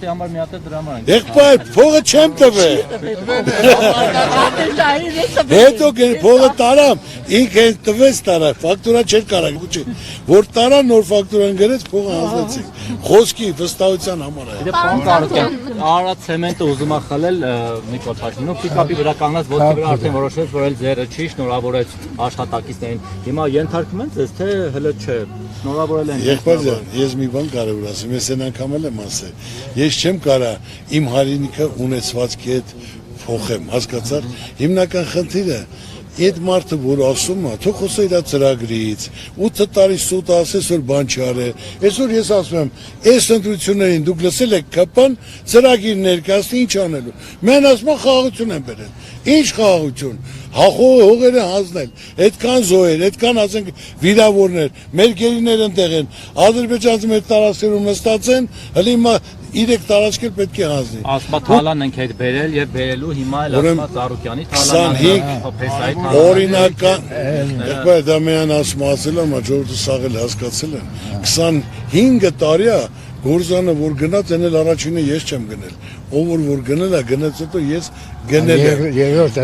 Արտի համար մի հատ է դրա համար ենք։ Եղբայր, փողը չեմ տվել։ Հետո փողը տարամ, ինքը տվեց տարա, ֆակտուրա չէր կարող գուցե։ Որ տարա նոր ֆակտուրան գրեց, փողը հանձնեցին։ Խոսքի վստահության համար է։ Դե պարոն Ծառուկյան, Արա ցեմենտը ուզում է խլել Նիկոլ Փաշինյանը, պիկապի վրա կանգնած ոտքի վրա արդեն որոշեց, որ էլ ձերը չի, շնորհավորեց աշխատակիցներին։ Հիմա ենթարկում են ձեզ, թե հələ չէ, շնորհավորել են։ Եղբայր, ես մի բան կարող ասեմ, ես այն անգամ եմ ասել։ Ես չեմ կարա իմ հայրենիքը ունեցվածքի հետ փոխեմ, հասկացար։ Հիմնական խնդիրը այդ մարդը, որ ասում է, թող խոսա իր ծրագրից, 8 տարի սուտ ասես, որ բան չարել։ Այսօր ես ասում եմ, այս ընտրություններին դուք լսել եք ԿՊ-ն ծրագիր ներկայացնի ինչ անելու։ Մեն ասում են խաղաղություն են բերել։ Ինչ խաղաղություն։ Հողերը հանձնել, այդքան զոհեր, այդքան ասենք վիրավորներ, մեր գերիներ ընտեղ են, Ադրբեջանցի մեր տարածքներում նստած են, հələ հիմա 3 տարածքեր պետք է հանձնի։ Ասմա Թալան ենք հետ բերել եւ բերելու հիմա էլ ասմա Ծառուկյանի Թալանը, Փեսայի Թալանը։ Օրինական, եղբայր դա միան ասում ասել եմ, ժողովուրդը սաղել հասկացել են, 25 տարի է գործանը որ գնաց, այն էլ առաջինը ես չեմ գնել, ով որ գնել է, գնաց հետո ես գնել եմ,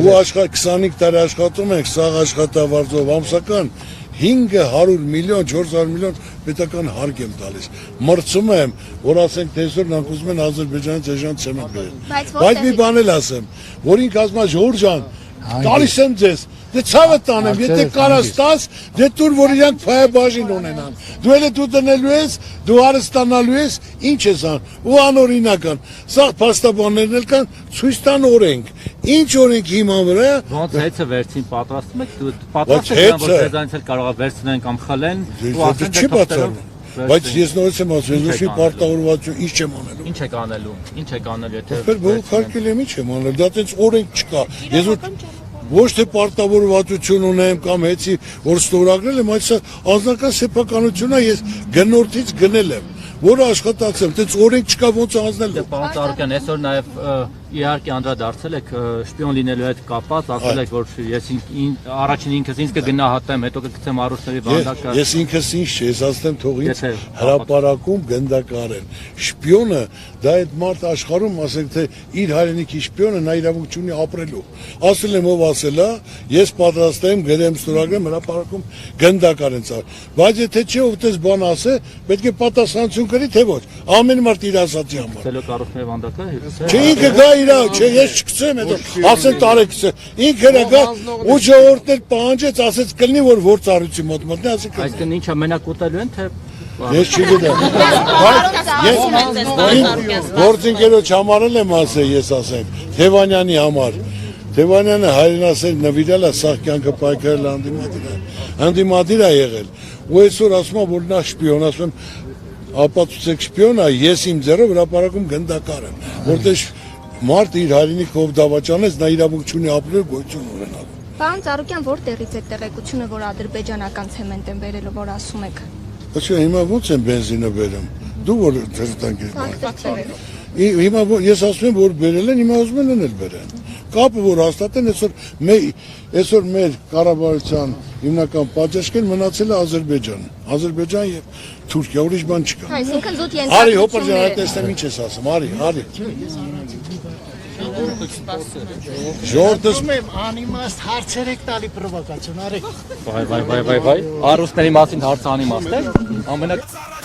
ու 25 տարի աշխատում ենք, սաղ աշխատավարձով ամսական 500 միլիոն, 400 միլիոն պետական հարկ եմ տալիս, մրցում եմ, որ ասենք տեսօր նրանք ուզում են Ադրբեջանից էժան ցեմենտ բերել, բայց մի բան էլ ասեմ, որ ինք ասում է Ժողովուրդ ջան, տալիս եմ ձեզ, դե ցավը տանեմ, եթե կարաս տաս, դե տուր որ իրանք փայաբաժին ունենան, դու էլ դու դնելու ես, դու հարստանալու ես, ինչ ես ան, ու անօրինական, սա փաստաբաններն էլ կան, ցույց տան օրենք, ինչ օրենք հիմա վրա, ոնց հեծը վերցին պատրաստում եք, պատրաստ եք որ դեզայնից էլ կարող է վերցնեն կամ խլեն, ու ասեն չի բացառում, բայց ես նորից եմ ասում, ես ուշի պարտավորվածություն ինչ չեմ անելու, ինչ եք անելու, եթե բողոք հարկել եմ ինչ եմ անել, դա տենց օրենք չկա, ես ոչ թե պարտավորվածություն ունեմ կամ հեցի որ ստորագրել եմ, այս անձնական սեփականություն է, ես գնորդից գնել եմ, որը աշխատացել, տենց օրենք չկա ոնց անձնել։ Պարոն Ծառուկյան, այսօր նաև իհարկե անդրադարձել եք շպիոն լինելու հետ կապված, ասել եք, որ ես առաջին ինքս ինձ կգնահատեմ, հետո կգցեմ առողջների վանդակը։ Ես ինքս ինձ չէ, ես ասեմ թող ինձ հրապարակում գնդակարեն։ Շպիոնը դա այդ մարդ աշխարհում, ասենք թե իր հայրենիքի շպիոնը նա իրավունք չունի ապրելու։ Ասել եմ ով ասել է, ես պատրաստ եմ գրեմ ստորագրեմ հրապարակում գնդակարեն ցավ։ Բայց եթե չէ ով դες բան ասե, պետք է պատասխանություն կրի թե ոչ։ Ամեն մարդ իր ասացի համար։ Ցելոք առողջների վանդակը։ Չէ ինքը գա իրա, չէ ես չգցեմ հետո, ասեն տարեքս է, ինքը գա ու ժողովուրդն էլ պահանջեց, ասեց կլինի որ ծառույցի մոտ մտնի, ասի կլինի։ Այսինքն ինչա մենակ ուտելու են թե ես չգիտեմ։ Գործընկերոջ համար եմ ասել, ես ասենք, Թևանյանի համար։ Թևանյանը հայրենասեր նվիրել է, սաղ կյանքը պայքարել հանդիմադիր է եղել։ Ու այսօր ասում է, որ նա շպիոն, ասում եմ, ապացուցեք շպիոն է, ես իմ ձեռով հրապարակում գնդակար եմ, որտեղ մարդ իր հայրենիքով դավաճանեց, նա իրավունք չունի ապրել, գոյություն ունենալու։ Պարոն Ծառուկյան, որտեղից է տեղեկությունը, որ ադրբեջանական ցեմենտ են բերելու, որ ասում եք։ Ոչ, հիմա ո՞նց են բենզինը բերում։ Դու որ դերտանկիր։ Հիմա ես ասում եմ, որ բերել են, հիմա ուզում են էլ բերեն։ Կապը որ հաստատեն, այսօր մեր կառավարության հիմնական պատժամիջոցն մնացել է Ադրբեջան եւ Թուրքիա, ուրիշ բան չկա։ Այսինքն զուտ ենթադրություն։ Արի հոպերջան, այդ տեսնեմ ինչ ես ասում, արի։ Ժողովուրդը անիմաստ հարցեր եք տալի պրովոկացիոն, արեք։ Վայ, առուստների մասին հարց անիմաստ է։